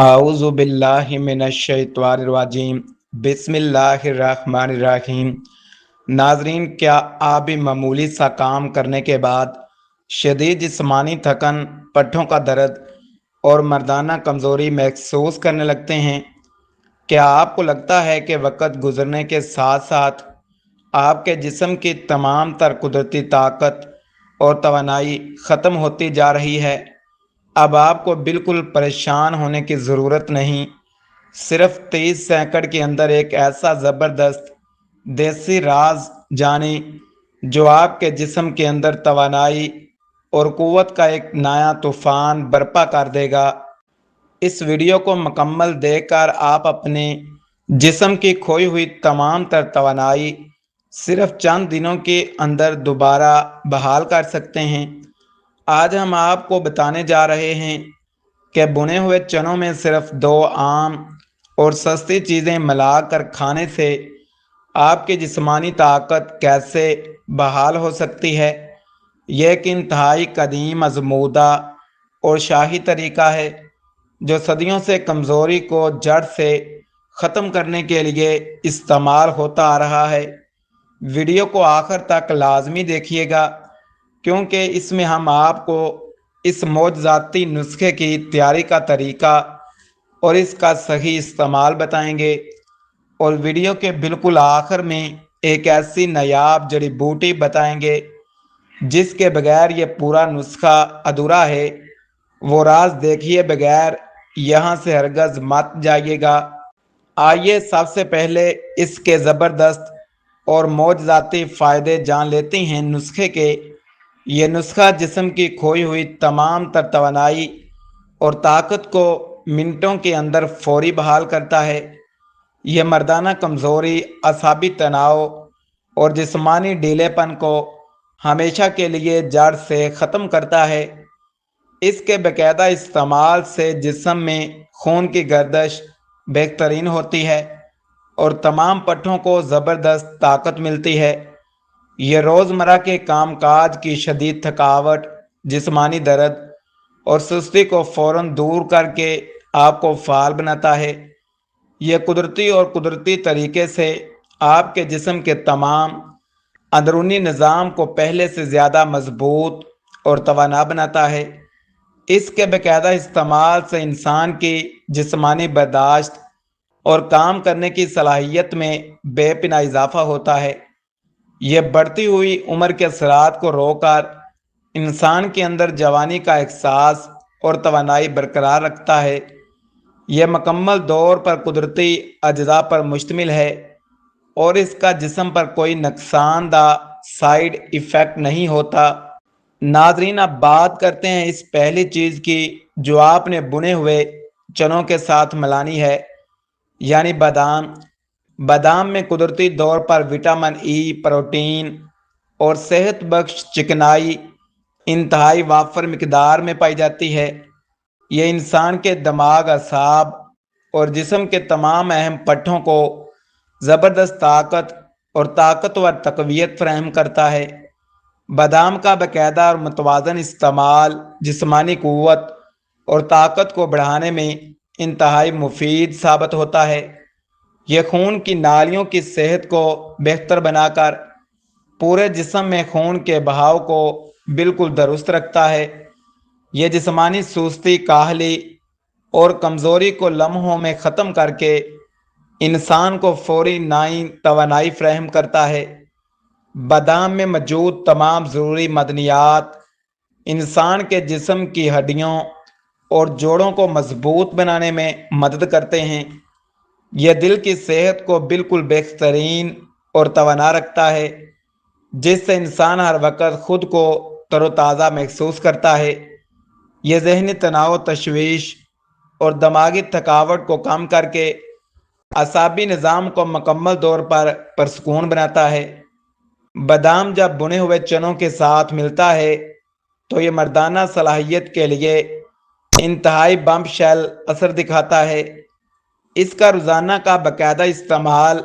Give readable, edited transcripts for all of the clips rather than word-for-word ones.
اعوذ باللہ من الشیطان الرجیم بسم اللہ الرحمن الرحیم۔ ناظرین، کیا آپ بھی معمولی سا کام کرنے کے بعد شدید جسمانی تھکن، پٹھوں کا درد اور مردانہ کمزوری محسوس کرنے لگتے ہیں؟ کیا آپ کو لگتا ہے کہ وقت گزرنے کے ساتھ ساتھ آپ کے جسم کی تمام تر قدرتی طاقت اور توانائی ختم ہوتی جا رہی ہے؟ اب آپ کو بالکل پریشان ہونے کی ضرورت نہیں۔ صرف 30 سیکنڈ کے اندر ایک ایسا زبردست دیسی راز جانیں جو آپ کے جسم کے اندر توانائی اور قوت کا ایک نیا طوفان برپا کر دے گا۔ اس ویڈیو کو مکمل دیکھ کر آپ اپنے جسم کی کھوئی ہوئی تمام تر توانائی صرف چند دنوں کے اندر دوبارہ بحال کر سکتے ہیں۔ آج ہم آپ کو بتانے جا رہے ہیں کہ بنے ہوئے چنوں میں صرف 2 عام اور سستی چیزیں ملا کر کھانے سے آپ کی جسمانی طاقت کیسے بحال ہو سکتی ہے۔ یہ ایک انتہائی قدیم، آزمودہ اور شاہی طریقہ ہے جو صدیوں سے کمزوری کو جڑ سے ختم کرنے کے لیے استعمال ہوتا آ رہا ہے۔ ویڈیو کو آخر تک لازمی دیکھیے گا، کیونکہ اس میں ہم آپ کو اس معجزاتی نسخے کی تیاری کا طریقہ اور اس کا صحیح استعمال بتائیں گے، اور ویڈیو کے بالکل آخر میں ایک ایسی نایاب جڑی بوٹی بتائیں گے جس کے بغیر یہ پورا نسخہ ادھورا ہے۔ وہ راز دیکھیے بغیر یہاں سے ہرگز مت جائیے گا۔ آئیے سب سے پہلے اس کے زبردست اور معجزاتی فائدے جان لیتے ہیں نسخے کے۔ یہ نسخہ جسم کی کھوئی ہوئی تمام تر توانائی اور طاقت کو منٹوں کے اندر فوری بحال کرتا ہے۔ یہ مردانہ کمزوری، اعصابی تناؤ اور جسمانی ڈھیلے پن کو ہمیشہ کے لیے جڑ سے ختم کرتا ہے۔ اس کے باقاعدہ استعمال سے جسم میں خون کی گردش بہترین ہوتی ہے اور تمام پٹھوں کو زبردست طاقت ملتی ہے۔ یہ روزمرہ کے کام کاج کی شدید تھکاوٹ، جسمانی درد اور سستی کو فوراً دور کر کے آپ کو فعال بناتا ہے۔ یہ قدرتی طریقے سے آپ کے جسم کے تمام اندرونی نظام کو پہلے سے زیادہ مضبوط اور توانا بناتا ہے۔ اس کے باقاعدہ استعمال سے انسان کی جسمانی برداشت اور کام کرنے کی صلاحیت میں بے پناہ اضافہ ہوتا ہے۔ یہ بڑھتی ہوئی عمر کے اثرات کو روک کر انسان کے اندر جوانی کا احساس اور توانائی برقرار رکھتا ہے۔ یہ مکمل طور پر قدرتی اجزاء پر مشتمل ہے اور اس کا جسم پر کوئی نقصان دہ سائیڈ ایفیکٹ نہیں ہوتا۔ ناظرین، اب بات کرتے ہیں اس پہلی چیز کی جو آپ نے بنے ہوئے چنوں کے ساتھ ملانی ہے، یعنی بادام۔ بادام میں قدرتی طور پر وٹامن ای، پروٹین اور صحت بخش چکنائی انتہائی وافر مقدار میں پائی جاتی ہے۔ یہ انسان کے دماغ، اعصاب اور جسم کے تمام اہم پٹھوں کو زبردست طاقت اور طاقتور تقویت فراہم کرتا ہے۔ بادام کا باقاعدہ اور متوازن استعمال جسمانی قوت اور طاقت کو بڑھانے میں انتہائی مفید ثابت ہوتا ہے۔ یہ خون کی نالیوں کی صحت کو بہتر بنا کر پورے جسم میں خون کے بہاؤ کو بالکل درست رکھتا ہے۔ یہ جسمانی سستی، کاہلی اور کمزوری کو لمحوں میں ختم کر کے انسان کو فوری نئی توانائی فراہم کرتا ہے۔ بادام میں موجود تمام ضروری معدنیات انسان کے جسم کی ہڈیوں اور جوڑوں کو مضبوط بنانے میں مدد کرتے ہیں۔ یہ دل کی صحت کو بالکل بہترین اور توانا رکھتا ہے، جس سے انسان ہر وقت خود کو تر و تازہ محسوس کرتا ہے۔ یہ ذہنی تناؤ، تشویش اور دماغی تھکاوٹ کو کم کر کے اعصابی نظام کو مکمل طور پر پرسکون بناتا ہے۔ بادام جب بنے ہوئے چنوں کے ساتھ ملتا ہے تو یہ مردانہ صلاحیت کے لیے انتہائی بم شیل اثر دکھاتا ہے۔ اس کا روزانہ کا باقاعدہ استعمال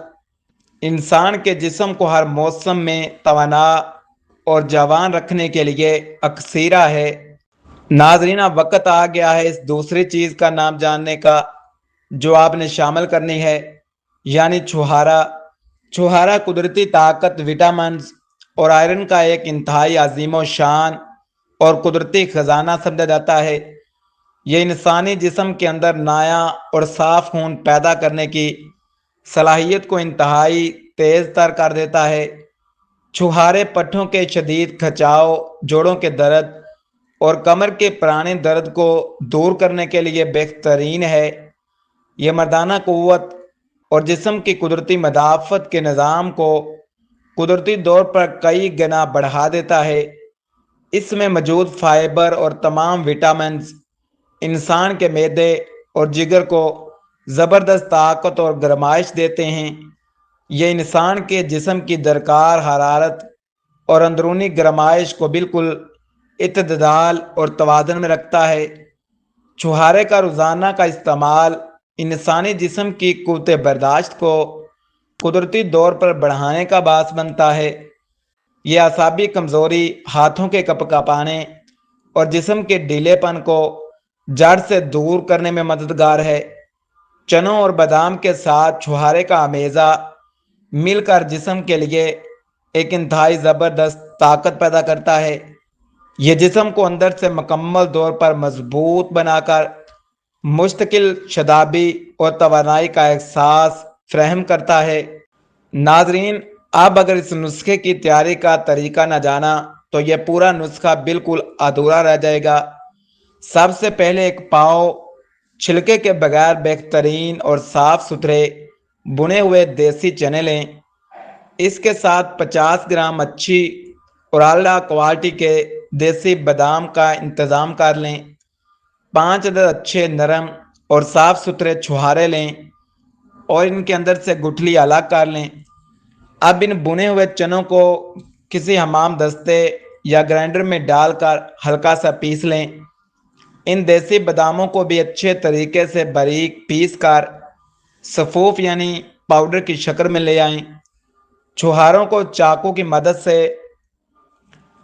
انسان کے جسم کو ہر موسم میں توانا اور جوان رکھنے کے لیے اکسیرہ ہے۔ ناظرین اب وقت آ گیا ہے اس دوسری چیز کا نام جاننے کا جو آپ نے شامل کرنی ہے، یعنی چھہارا۔ چھہارا قدرتی طاقت، وٹامنز اور آئرن کا ایک انتہائی عظیم و شان اور قدرتی خزانہ سمجھا جاتا ہے۔ یہ انسانی جسم کے اندر نیا اور صاف خون پیدا کرنے کی صلاحیت کو انتہائی تیز تر کر دیتا ہے۔ چھہارے پٹھوں کے شدید کھچاؤ، جوڑوں کے درد اور کمر کے پرانے درد کو دور کرنے کے لیے بہترین ہے۔ یہ مردانہ قوت اور جسم کی قدرتی مدافعت کے نظام کو قدرتی طور پر کئی گنا بڑھا دیتا ہے۔ اس میں موجود فائبر اور تمام وٹامنز انسان کے معدے اور جگر کو زبردست طاقت اور گرمائش دیتے ہیں۔ یہ انسان کے جسم کی درکار حرارت اور اندرونی گرمائش کو بالکل اعتدال اور توازن میں رکھتا ہے۔ چھہارے کا روزانہ کا استعمال انسانی جسم کی قوت برداشت کو قدرتی طور پر بڑھانے کا باعث بنتا ہے۔ یہ اعصابی کمزوری، ہاتھوں کے کپکپانے اور جسم کے ڈھیلے پن کو جڑ سے دور کرنے میں مددگار ہے۔ چنوں اور بادام کے ساتھ چھہارے کا آمیزہ مل کر جسم کے لیے ایک انتہائی زبردست طاقت پیدا کرتا ہے۔ یہ جسم کو اندر سے مکمل طور پر مضبوط بنا کر مستقل شادابی اور توانائی کا احساس فراہم کرتا ہے۔ ناظرین اب اگر اس نسخے کی تیاری کا طریقہ نہ جانا تو یہ پورا نسخہ بالکل ادھورا رہ جائے گا۔ سب سے پہلے ایک پاؤ چھلکے کے بغیر بہترین اور صاف ستھرے بنے ہوئے دیسی چنے لیں۔ اس کے ساتھ 50 گرام اچھی اور اعلیٰ کوالٹی کے دیسی بادام کا انتظام کر لیں۔ 5 عدد اچھے نرم اور صاف ستھرے چھہارے لیں اور ان کے اندر سے گٹھلی الگ کر لیں۔ اب ان بنے ہوئے چنوں کو کسی حمام دستے یا گرائنڈر میں ڈال کر ہلکا سا پیس لیں۔ ان دیسی باداموں کو بھی اچھے طریقے سے باریک پیس کر صفوف یعنی پاؤڈر کی شکل میں لے آئیں۔ چھہاروں کو چاقو کی مدد سے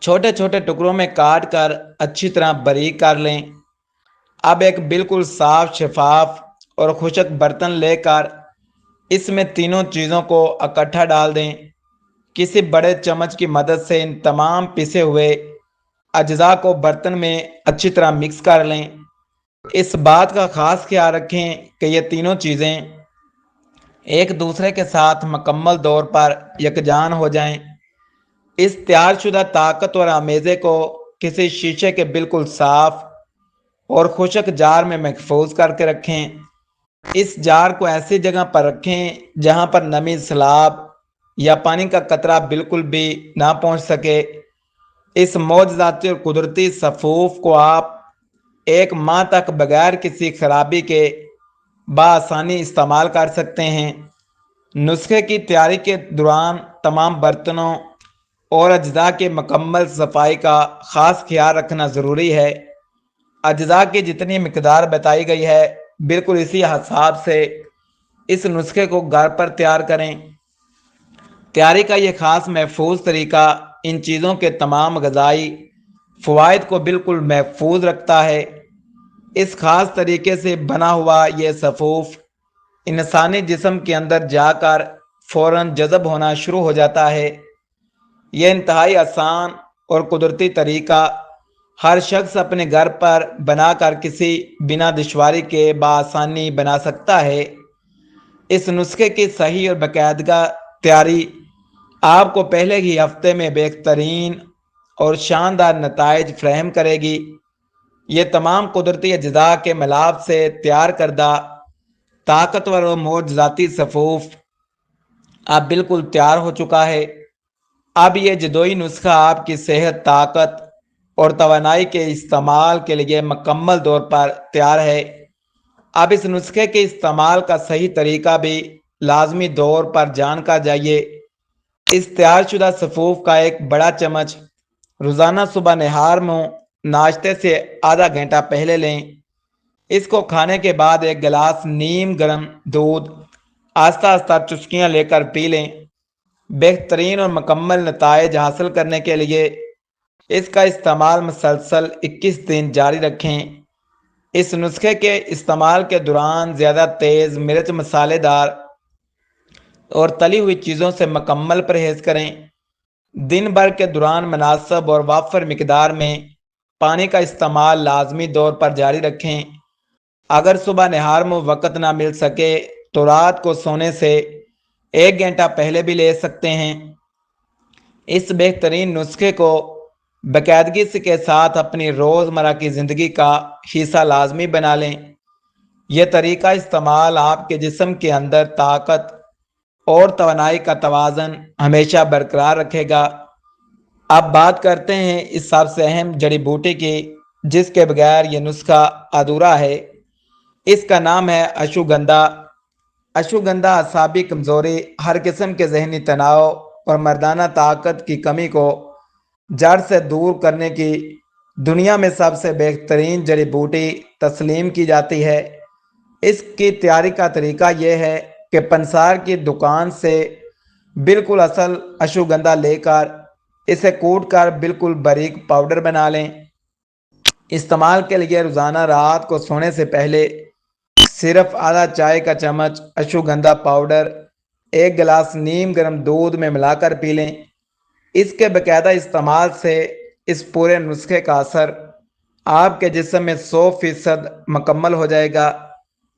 چھوٹے چھوٹے ٹکڑوں میں کاٹ کر اچھی طرح باریک کر لیں۔ اب ایک بالکل صاف، شفاف اور خشک برتن لے کر اس میں تینوں چیزوں کو اکٹھا ڈال دیں۔ کسی بڑے چمچ کی مدد سے ان تمام پسے ہوئے اجزاء کو برتن میں اچھی طرح مکس کر لیں۔ اس بات کا خاص خیال رکھیں کہ یہ تینوں چیزیں ایک دوسرے کے ساتھ مکمل طور پر یکجان ہو جائیں۔ اس تیار شدہ طاقتور آمیزے کو کسی شیشے کے بالکل صاف اور خشک جار میں محفوظ کر کے رکھیں۔ اس جار کو ایسی جگہ پر رکھیں جہاں پر نمی، سیلاب یا پانی کا قطرہ بالکل بھی نہ پہنچ سکے۔ اس معجزاتی اور قدرتی صفوف کو آپ 1 ماہ تک بغیر کسی خرابی کے بآسانی استعمال کر سکتے ہیں۔ نسخے کی تیاری کے دوران تمام برتنوں اور اجزاء کی مکمل صفائی کا خاص خیال رکھنا ضروری ہے۔ اجزاء کی جتنی مقدار بتائی گئی ہے بالکل اسی حساب سے اس نسخے کو گھر پر تیار کریں۔ تیاری کا یہ خاص محفوظ طریقہ ان چیزوں کے تمام غذائی فوائد کو بالکل محفوظ رکھتا ہے۔ اس خاص طریقے سے بنا ہوا یہ صفوف انسانی جسم کے اندر جا کر فوراً جذب ہونا شروع ہو جاتا ہے۔ یہ انتہائی آسان اور قدرتی طریقہ ہر شخص اپنے گھر پر بنا کر کسی بنا دشواری کے بآسانی بنا سکتا ہے۔ اس نسخے کی صحیح اور باقاعدہ تیاری آپ کو پہلے ہی ہفتے میں بہترین اور شاندار نتائج فراہم کرے گی۔ یہ تمام قدرتی اجزاء کے ملاپ سے تیار کردہ طاقتور و معجزاتی صفوف اب بالکل تیار ہو چکا ہے۔ اب یہ جدوئی نسخہ آپ کی صحت، طاقت اور توانائی کے استعمال کے لیے مکمل طور پر تیار ہے۔ اب اس نسخے کے استعمال کا صحیح طریقہ بھی لازمی طور پر جان کر جائیے۔ اس تیار شدہ صفوف کا ایک بڑا چمچ روزانہ صبح نہار میں ناشتے سے آدھا گھنٹہ پہلے لیں۔ اس کو کھانے کے بعد ایک گلاس نیم گرم دودھ آہستہ آہستہ چسکیاں لے کر پی لیں۔ بہترین اور مکمل نتائج حاصل کرنے کے لیے اس کا استعمال مسلسل 21 دن جاری رکھیں۔ اس نسخے کے استعمال کے دوران زیادہ تیز مرچ، مسالے دار اور تلی ہوئی چیزوں سے مکمل پرہیز کریں۔ دن بھر کے دوران مناسب اور وافر مقدار میں پانی کا استعمال لازمی طور پر جاری رکھیں۔ اگر صبح نہار میں وقت نہ مل سکے تو رات کو سونے سے 1 گھنٹہ پہلے بھی لے سکتے ہیں۔ اس بہترین نسخے کو باقاعدگی کے ساتھ اپنی روزمرہ کی زندگی کا حصہ لازمی بنا لیں۔ یہ طریقہ استعمال آپ کے جسم کے اندر طاقت اور توانائی کا توازن ہمیشہ برقرار رکھے گا۔ اب بات کرتے ہیں اس سب سے اہم جڑی بوٹی کی جس کے بغیر یہ نسخہ ادھورا ہے۔ اس کا نام ہے اشوگندھا۔ اشوگندھا اعصابی کمزوری، ہر قسم کے ذہنی تناؤ اور مردانہ طاقت کی کمی کو جڑ سے دور کرنے کی دنیا میں سب سے بہترین جڑی بوٹی تسلیم کی جاتی ہے۔ اس کی تیاری کا طریقہ یہ ہے کہ پنسار کی دکان سے بالکل اصل اشوگندھا لے کر اسے کوٹ کر بالکل باریک پاؤڈر بنا لیں۔ استعمال کے لیے روزانہ رات کو سونے سے پہلے صرف آدھا چائے کا چمچ اشوگندھا پاؤڈر 1 گلاس نیم گرم دودھ میں ملا کر پی لیں۔ اس کے باقاعدہ استعمال سے اس پورے نسخے کا اثر آپ کے جسم میں 100% مکمل ہو جائے گا۔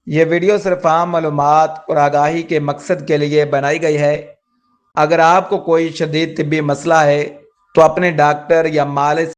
یہ ویڈیو صرف عام معلومات اور آگاہی کے مقصد کے لیے بنائی گئی ہے۔ اگر آپ کو کوئی شدید طبی مسئلہ ہے تو اپنے ڈاکٹر یا مالج